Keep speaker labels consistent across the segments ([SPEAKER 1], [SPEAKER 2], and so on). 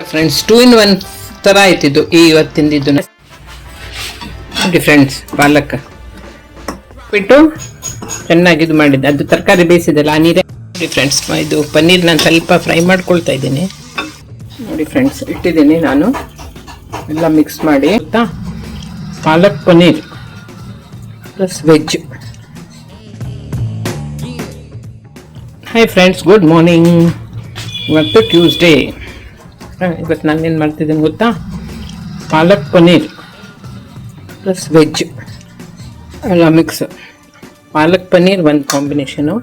[SPEAKER 1] Friends 2 in 1 ಥರ ಆಯ್ತಿದ್ದು ಇವತ್ತಿಂದಿದ್ದು ನೋಡಿ friends. ಪಾಲಕ್ ಬಿಟ್ಟು ಚೆನ್ನಾಗಿ ಇದು ಮಾಡಿದ್ದೆ, ಅದು ತರಕಾರಿ ಬೇಯಿಸಿದೆಲ್ಲ ಆ ನೀರೇ. ನೋಡಿ ಫ್ರೆಂಡ್ಸ್, ಇದು ಪನ್ನೀರ್ ನಾನು ಸ್ವಲ್ಪ ಫ್ರೈ ಮಾಡ್ಕೊಳ್ತಾ ಇದ್ದೀನಿ. ನೋಡಿ ಫ್ರೆಂಡ್ಸ್, ಇಟ್ಟಿದ್ದೀನಿ ನಾನು ಎಲ್ಲ ಮಿಕ್ಸ್ ಮಾಡಿ. Palak paneer plus veg. Hi friends, good morning. ಇವತ್ತು ಟ್ಯೂಸ್ಡೇ. ಇವತ್ತು ನಾನೇನು ಮಾಡ್ತಿದ್ದೀನಿ ಗೊತ್ತಾ, ಪಾಲಕ್ ಪನ್ನೀರ್ ಪ್ಲಸ್ ವೆಜ್ ಎಲ್ಲ ಮಿಕ್ಸ್. ಪಾಲಕ್ ಪನ್ನೀರ್ ಒಂದು ಕಾಂಬಿನೇಷನು,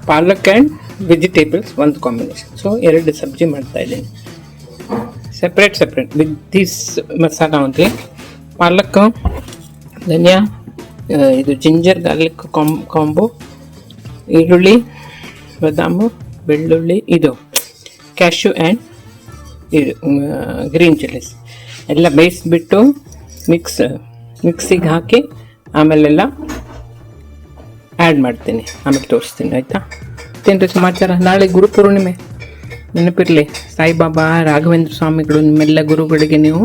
[SPEAKER 1] ಪಾಲಕ್ ಆ್ಯಂಡ್ ವೆಜಿಟೇಬಲ್ಸ್ ಒಂದು ಕಾಂಬಿನೇಷನ್. ಸೊ 2 ಸಬ್ಜಿ ಮಾಡ್ತಾಯಿದ್ದೀನಿ separate with this masala only. ಪಾಲಕ್, ಧನಿಯಾ, ಇದು ಜಿಂಜರ್ ಗಾರ್ಲಿಕ್ ಕಾಂಬೋ, ಈರುಳ್ಳಿ, ಬಾದಾಮು, ಬೆಳ್ಳುಳ್ಳಿ, ಇದು ಕ್ಯಾಶ್ಯೂ ಆ್ಯಂಡ್ ಇದು ಗ್ರೀನ್ ಚಿಲ್ಲೀಸ್ ಎಲ್ಲ ಬೇಯಿಸ್ಬಿಟ್ಟು ಮಿಕ್ಸಿಗೆ ಹಾಕಿ ಆಮೇಲೆಲ್ಲ ಆ್ಯಡ್ ಮಾಡ್ತೀನಿ, ಆಮೇಲೆ ತೋರಿಸ್ತೀನಿ. ಆಯಿತಾ? ಮತ್ತೇನು ಸಮಾಚಾರ? ನಾಳೆ ಗುರುಪೂರ್ಣಿಮೆ, ನೆನಪಿರಲಿ. ಸಾಯಿಬಾಬಾ, ರಾಘವೇಂದ್ರ ಸ್ವಾಮಿಗಳು, ನಿಮ್ಮೆಲ್ಲ ಗುರುಗಳಿಗೆ ನೀವು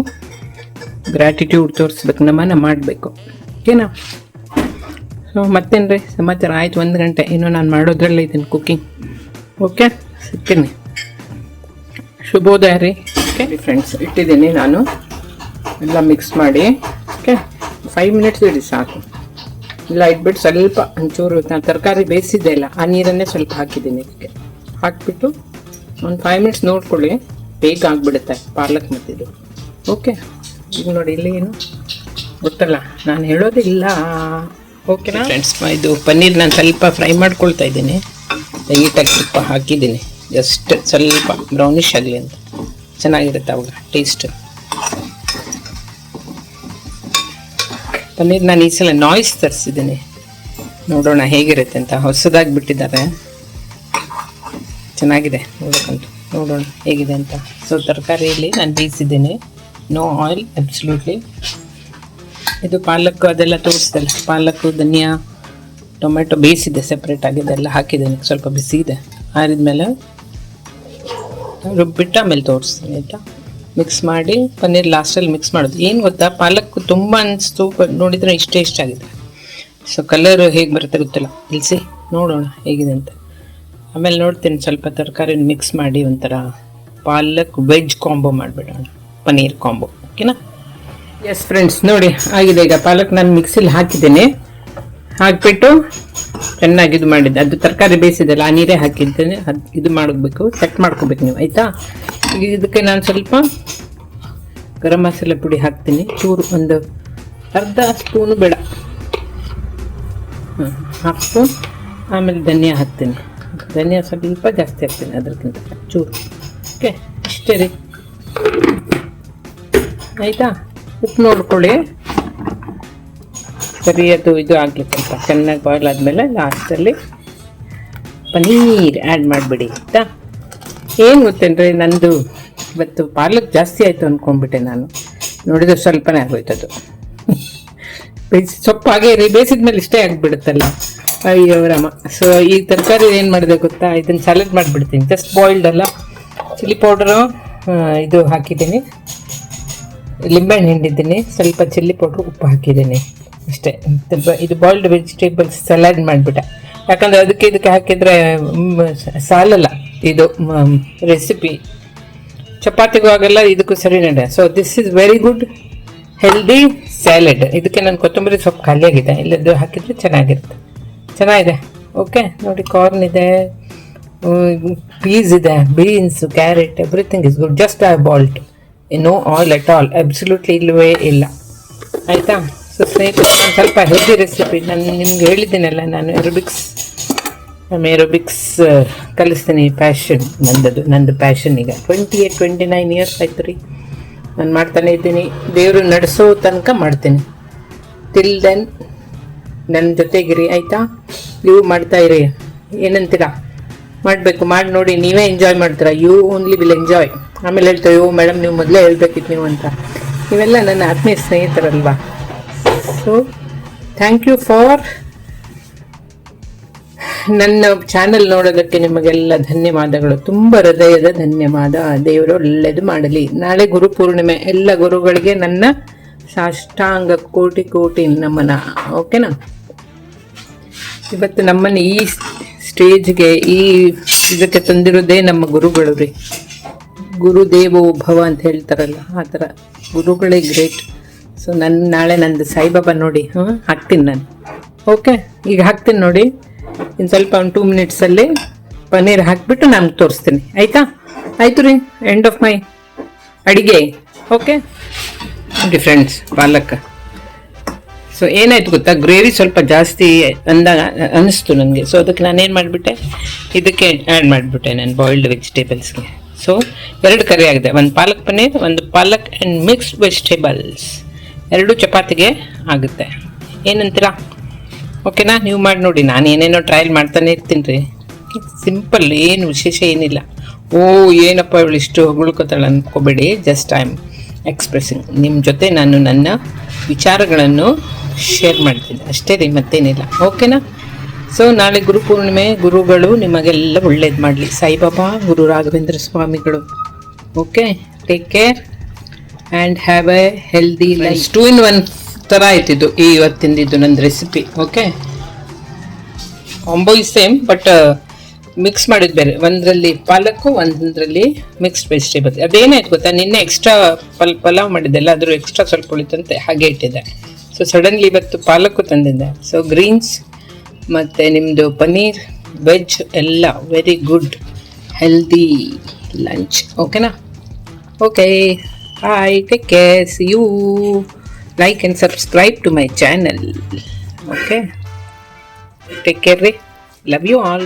[SPEAKER 1] ಗ್ರ್ಯಾಟಿಟ್ಯೂಡ್ ತೋರಿಸ್ಬೇಕು, ನಮನ ಮಾಡಬೇಕು. ಓಕೆನಾ? ಸೊ ಮತ್ತೇನು ರೀ ಸಮಾಚಾರ? ಆಯ್ತು, 1 ಗಂಟೆ ಇನ್ನೂ ನಾನು ಮಾಡೋದ್ರಲ್ಲೇ ಇದ್ದೀನಿ, ಕುಕ್ಕಿಂಗ್. ಓಕೆ, ಸಿಗ್ತೀನಿ. ಶುಭೋದಯ ರೀ. ಓಕೆ ಫ್ರೆಂಡ್ಸ್, ಇಟ್ಟಿದ್ದೀನಿ ನಾನು ಎಲ್ಲ ಮಿಕ್ಸ್ ಮಾಡಿ. ಓಕೆ, 5 ಮಿನಿಟ್ಸ್ ಇಡಿ ಸಾಕು. ಇಲ್ಲ ಇಟ್ಬಿಟ್ಟು ಸ್ವಲ್ಪ ಒಂಚೂರು ನಾನು ತರಕಾರಿ ಬೇಯಿಸಿದ್ದೆ ಇಲ್ಲ, ಆ ನೀರನ್ನೇ ಸ್ವಲ್ಪ ಹಾಕಿದ್ದೀನಿ ಇದಕ್ಕೆ. ಹಾಕಿಬಿಟ್ಟು ಒಂದು 5 ಮಿನಿಟ್ಸ್ ನೋಡ್ಕೊಳ್ಳಿ, ಬೇಗ ಆಗಿಬಿಡುತ್ತೆ ಪಾಲಕ್ ಮತ್ತಿದು. ಓಕೆ, ಈಗ ನೋಡಿ ಇಲ್ಲಿ ಏನು ಗೊತ್ತಲ್ಲ, ನಾನು ಹೇಳೋದಿಲ್ಲ. ಓಕೆನಾ ಫ್ರೆಂಡ್ಸ್? ಇದು ಪನ್ನೀರ್ ನಾನು ಸ್ವಲ್ಪ ಫ್ರೈ ಮಾಡ್ಕೊಳ್ತಾ ಇದ್ದೀನಿ, ನೀಟಾಗಿ ತುಪ್ಪ ಹಾಕಿದ್ದೀನಿ, ಜಸ್ಟ್ ಸ್ವಲ್ಪ ಬ್ರೌನಿಷ್ ಆಗಲಿ ಅಂತ. ಚೆನ್ನಾಗಿರುತ್ತೆ ಅವಾಗ ಟೇಸ್ಟ್. ಪನ್ನೀರ್ ನಾನು ಈ ಸಲ ನಾಯ್ಸ್ ತರಿಸಿದ್ದೀನಿ, ನೋಡೋಣ ಹೇಗಿರುತ್ತೆ ಅಂತ. ಹೊಸದಾಗಿ ಬಿಟ್ಟಿದ್ದಾರೆ, ಚೆನ್ನಾಗಿದೆ ನೋಡೋಕ್ಕಂತೂ. ನೋಡೋಣ ಹೇಗಿದೆ ಅಂತ. ಸೊ ತರಕಾರಿಯಲ್ಲಿ ನಾನು ಬೇಯಿಸಿದ್ದೀನಿ, ನೋ ಆಯಿಲ್, ಅಬ್ಸಲ್ಯೂಟ್ಲಿ. ಇದು ಪಾಲಕ್ ಅದೆಲ್ಲ ತೋರಿಸ್ದಲ್ಲ, ಪಾಲಕ್ಕು, ಧನಿಯಾ, ಟೊಮೆಟೊ ಬೇಯಿಸಿದೆ ಸಪ್ರೇಟ್ ಆಗಿದೆ, ಎಲ್ಲ ಹಾಕಿದ್ದೀನಿ. ಸ್ವಲ್ಪ ಬಿಸಿ ಇದೆ, ಆರಿದ್ಮೇಲೆ ರುಬ್ಬಿಟ್ಟು ಆಮೇಲೆ ತೋರಿಸ್ತೀನಿ. ಆಯಿತಾ? ಮಿಕ್ಸ್ ಮಾಡಿ ಪನ್ನೀರ್ ಲಾಸ್ಟಲ್ಲಿ ಮಿಕ್ಸ್ ಮಾಡೋದು. ಏನು ಗೊತ್ತಾ, ಪಾಲಕ್ ತುಂಬ ಅನಿಸ್ತು, ನೋಡಿದರೆ ಇಷ್ಟ ಆಗಿದೆ. ಸೊ ಕಲರ್ ಹೇಗೆ ಬರುತ್ತೆ ಗೊತ್ತಿಲ್ಲ, ಇಳಿಸಿ ನೋಡೋಣ ಹೇಗಿದೆ ಅಂತ. ಆಮೇಲೆ ನೋಡ್ತೀನಿ, ಸ್ವಲ್ಪ ತರಕಾರಿ ಮಿಕ್ಸ್ ಮಾಡಿ ಒಂಥರ ಪಾಲಕ್ ವೆಜ್ ಕಾಂಬೋ ಮಾಡಿಬಿಡೋಣ, ಪನ್ನೀರ್ ಕಾಂಬೋ. ಓಕೆನಾ? ಎಸ್ ಫ್ರೆಂಡ್ಸ್, ನೋಡಿ ಆಗಿದೆ. ಈಗ ಪಾಲಕ್ ನಾನು ಮಿಕ್ಸಿಲಿ ಹಾಕಿದ್ದೀನಿ, ಹಾಕಿಬಿಟ್ಟು ಚೆನ್ನಾಗಿ ಇದು ಮಾಡಿದ್ದೆ, ಅದು ತರಕಾರಿ ಬೇಯಿಸಿದೆಲ್ಲ ಆ ನೀರೇ ಹಾಕಿದ್ದೇನೆ. ಇದು ಮಾಡಬೇಕು, ಸೆಟ್ ಮಾಡ್ಕೋಬೇಕು ನೀವು. ಆಯಿತಾ? ಈಗ ಇದಕ್ಕೆ ನಾನು ಸ್ವಲ್ಪ ಗರಂ ಮಸಾಲೆ ಪುಡಿ ಹಾಕ್ತೀನಿ, ಚೂರು, ಒಂದು ಅರ್ಧ ಸ್ಪೂನು ಬೇಡ, ಹಾಕ್ತು. ಆಮೇಲೆ ಧನಿಯಾ ಹಾಕ್ತೀನಿ, ಧನಿಯಾ ಸ್ವಲ್ಪ ಜಾಸ್ತಿ ಹಾಕ್ತೀನಿ ಅದಕ್ಕಿಂತ ಚೂರು. ಓಕೆ, ಇಷ್ಟೇ ರೀ. ಆಯಿತಾ? ಉಪ್ಪು ನೋಡ್ಕೊಳ್ಳಿ ಸರಿ, ಅದು ಇದು ಆಗ್ಲಿಕ್ಕಂತ ಚೆನ್ನಾಗಿ ಬಾಯ್ಲ್ ಆದಮೇಲೆ ಲಾಸ್ಟಲ್ಲಿ ಪನ್ನೀರ್ ಆ್ಯಡ್ ಮಾಡಿಬಿಡಿ. ಆಯಿತಾ? ಏನು ಗೊತ್ತೇನ್ರಿ, ನಂದು ಇವತ್ತು ಪಾಲಕ್ ಜಾಸ್ತಿ ಆಯಿತು ಅಂದ್ಕೊಂಡ್ಬಿಟ್ಟೆ ನಾನು. ನೋಡಿದ್ರೆ ಸ್ವಲ್ಪನೇ ಆಗೋಯ್ತದು. ಸೊಪ್ಪು ಹಾಗೆ ರೀ, ಬೇಯಿಸಿದ ಮೇಲೆ ಇಷ್ಟೇ ಆಗಿಬಿಡುತ್ತಲ್ಲ, ಅಯ್ಯೋ ರಾಮ. ಸೊ ಈ ತರಕಾರಿ ಏನು ಮಾಡಿದೆ ಗೊತ್ತಾ, ಇದನ್ನು ಸ್ಯಾಲಡ್ ಮಾಡಿಬಿಡ್ತೀನಿ. ಜಸ್ಟ್ ಬಾಯ್ಲ್ಡ್ ಅಲ್ಲ, ಚಿಲ್ಲಿ ಪೌಡರು ಇದು ಹಾಕಿದ್ದೀನಿ, ಲಿಂಬೆಹಣ್ಣು ಹಿಂಡಿದ್ದೀನಿ, ಸ್ವಲ್ಪ ಚಿಲ್ಲಿ ಪೌಡ್ರು, ಉಪ್ಪು ಹಾಕಿದ್ದೀನಿ, ಅಷ್ಟೇ. ಇದು ಬಾಯ್ಲ್ಡ್ ವೆಜಿಟೇಬಲ್ಸ್ ಸಲಾಡ್ ಮಾಡಿಬಿಟ್ಟೆ, ಯಾಕಂದರೆ ಇದಕ್ಕೆ ಹಾಕಿದರೆ ಸಾಲಲ್ಲ ಇದು ರೆಸಿಪಿ. ಚಪಾತಿಗೂ ಆಗಲ್ಲ, ಇದಕ್ಕೂ ಸರಿ ನಡೆ. So this is very good healthy salad. ಇದಕ್ಕೆ ನಾನು ಕೊತ್ತಂಬರಿ ಸೊಪ್ಪು ಖಾಲಿಯಾಗಿದೆ, ಇಲ್ಲದ್ದು ಹಾಕಿದರೆ ಚೆನ್ನಾಗಿದೆ. ಓಕೆ, ನೋಡಿ ಕಾರ್ನ್ ಇದೆ, ಪೀಸ್ ಇದೆ, beans, carrot, everything is good. Just I boiled, no oil at all, absolutely ಇಲ್ಲವೇ ಇಲ್ಲ. ಆಯಿತಾ? ಸೊ ಸ್ನೇಹಿತರೆ, ನಾನು ಸ್ವಲ್ಪ ಹೆಲ್ದಿ ರೆಸಿಪಿ ನಾನು ನಿಮ್ಗೆ ಹೇಳಿದ್ದೀನಲ್ಲ, ನಾನು ಏರೋಬಿಕ್ಸ್ ಕಲಿಸ್ತೀನಿ. ಪ್ಯಾಷನ್ ನಂದು ಪ್ಯಾಷನ್. ಈಗ 29 ಇಯರ್ಸ್ ಆಯ್ತು ರೀ ನಾನು ಮಾಡ್ತಾನೆ ಇದ್ದೀನಿ. ದೇವರು ನಡೆಸೋ ತನಕ ಮಾಡ್ತೀನಿ. ಟಿಲ್ ದೆನ್ ನನ್ನ ಜೊತೆಗಿರಿ. ಆಯಿತಾ? ನೀವು ಮಾಡ್ತಾಯಿರಿ, ಏನಂತೀರಾ? ಮಾಡಬೇಕು, ಮಾಡಿ ನೋಡಿ, ನೀವೇ ಎಂಜಾಯ್ ಮಾಡ್ತೀರಾ. You only will enjoy. ಆಮೇಲೆ ಹೇಳ್ತೇವೆ, ಯೋ ಮೇಡಮ್ ನೀವು ಮೊದಲೇ ಹೇಳ್ಬೇಕಿತ್ತು ನೀವು ಅಂತ. ನೀವೆಲ್ಲ ನನ್ನ ಆತ್ಮೀಯ ಸ್ನೇಹಿತರಲ್ವಾ. ಸೊ ಥ್ಯಾಂಕ್ ಯು ಫಾರ್ ನನ್ನ ಚಾನೆಲ್ ನೋಡೋದಕ್ಕೆ ನಿಮಗೆಲ್ಲ ಧನ್ಯವಾದಗಳು, ತುಂಬ ಹೃದಯದ ಧನ್ಯವಾದ. ದೇವರು ಒಳ್ಳೆಯದು ಮಾಡಲಿ. ನಾಳೆ ಗುರುಪೂರ್ಣಿಮೆ. ಎಲ್ಲ ಗುರುಗಳಿಗೆ ನನ್ನ ಸಾಷ್ಟಾಂಗ ಕೋಟಿ ಕೋಟಿ ನಮನ. ಓಕೆನಾ? ಇವತ್ತು ನಮ್ಮನ್ನು ಈ ಸ್ಟೇಜ್ಗೆ, ಈ ಇದಕ್ಕೆ ತಂದಿರೋದೇ ನಮ್ಮ ಗುರುಗಳು ರೀ. ಗುರುದೇವೋ ಭವ ಅಂತ ಹೇಳ್ತಾರಲ್ಲ, ಆ ಥರ ಗುರುಗಳೇ ಗ್ರೇಟ್. ಸೊ ನಾಳೆ ನಂದು ಸಾಯಿಬಾಬಾ ನೋಡಿ ಹಾಕ್ತೀನಿ ನಾನು. ಓಕೆ, ಈಗ ಹಾಕ್ತೀನಿ ನೋಡಿ. ಇನ್ನು ಸ್ವಲ್ಪ ಒಂದು 2 ಮಿನಿಟ್ಸಲ್ಲಿ ಪನ್ನೀರ್ ಹಾಕಿಬಿಟ್ಟು ನಾನು ತೋರಿಸ್ತೀನಿ. ಆಯಿತಾ? ಆಯಿತು ರೀ, ಎಂಡ್ ಆಫ್ ಮೈ ಅಡಿಗೆ. ಓಕೆ ನೋಡಿ ಫ್ರೆಂಡ್ಸ್, ಪಾಲಕ್. ಸೊ ಏನಾಯ್ತು ಗೊತ್ತಾ, ಗ್ರೇವಿ ಸ್ವಲ್ಪ ಜಾಸ್ತಿ ಅನ್ನಿಸ್ತು ನನಗೆ. ಸೊ ಅದಕ್ಕೆ ನಾನೇನು ಮಾಡಿಬಿಟ್ಟೆ, ಇದಕ್ಕೆ ಆ್ಯಡ್ ಮಾಡಿಬಿಟ್ಟೆ ನಾನು ಬಾಯ್ಲ್ಡ್ ವೆಜಿಟೇಬಲ್ಸ್ಗೆ. ಸೊ 2 ಕರಿ ಆಗಿದೆ, ಒಂದು ಪಾಲಕ್ ಪನ್ನೀರ್, ಒಂದು ಪಾಲಕ್ ಆ್ಯಂಡ್ ಮಿಕ್ಸ್ಡ್ ವೆಜಿಟೇಬಲ್ಸ್. 2 ಚಪಾತಿಗೆ ಆಗುತ್ತೆ. ಏನಂತೀರಾ? ಓಕೆನಾ? ನೀವು ಮಾಡಿ ನೋಡಿ. ನಾನು ಏನೇನೋ ಟ್ರಯಲ್ ಮಾಡ್ತಾನೆ ಇರ್ತೀನಿ ರೀ. ಸಿಂಪಲ್, ಏನು ವಿಶೇಷ ಏನಿಲ್ಲ. ಓ ಏನಪ್ಪ ಇವಳು ಇಷ್ಟು ಹೊಗಳ್ಕೊತಾಳೆ ಅಂದ್ಕೋಬೇಡಿ. Just I am expressing. ನಿಮ್ಮ ಜೊತೆ ನಾನು ನನ್ನ ವಿಚಾರಗಳನ್ನು ಶೇರ್ ಮಾಡ್ತೀನಿ ಅಷ್ಟೇ ರೀ, ಮತ್ತೇನಿಲ್ಲ. ಓಕೆನಾ? ಸೊ ನಾಳೆ ಗುರುಪೂರ್ಣಿಮೆ. ಗುರುಗಳು ನಿಮಗೆಲ್ಲ ಒಳ್ಳೇದು ಮಾಡಲಿ. ಸಾಯಿಬಾಬಾ, ಗುರು ರಾಘವೇಂದ್ರ ಸ್ವಾಮಿಗಳು. Okay, take care and have A healthy life. 2 in 1 ಥರ ಆಯ್ತಿದ್ದು ಇವತ್ತಿಂದಿದ್ದು ನಂದು recipe. Okay, combo is same, but mix ಮಾಡಿದ್ದು ಬೇರೆ. ಒಂದರಲ್ಲಿ ಪಾಲಕ್ಕು, ಒಂದರಲ್ಲಿ ಮಿಕ್ಸ್ಡ್ ವೆಜಿಟೇಬಲ್. ಅದೇನಾಯ್ತು ಗೊತ್ತಾ, ನಿನ್ನೆ ಎಕ್ಸ್ಟ್ರಾ ಪಲಾವ್ ಮಾಡಿದ್ದೆಲ್ಲ, ಅದ್ರ ಎಕ್ಸ್ಟ್ರಾ ಸ್ವಲ್ಪ ಉಳಿತಂತೆ, ಹಾಗೆ ಇಟ್ಟಿದ್ದೆ. ಸೊ ಸಡನ್ಲಿ ಇವತ್ತು ಪಾಲಕ್ಕು ತಂದಿದ್ದೆ. ಸೊ ಗ್ರೀನ್ಸ್ ಮತ್ತು ನಿಮ್ಮದು ಪನ್ನೀರ್, ವೆಜ್ ಎಲ್ಲ ವೆರಿ ಗುಡ್ ಹೆಲ್ದಿ ಲಂಚ್. ಓಕೆನಾ? Okay, bye, take care, see you, like and subscribe to my channel. Okay, take care, love you all.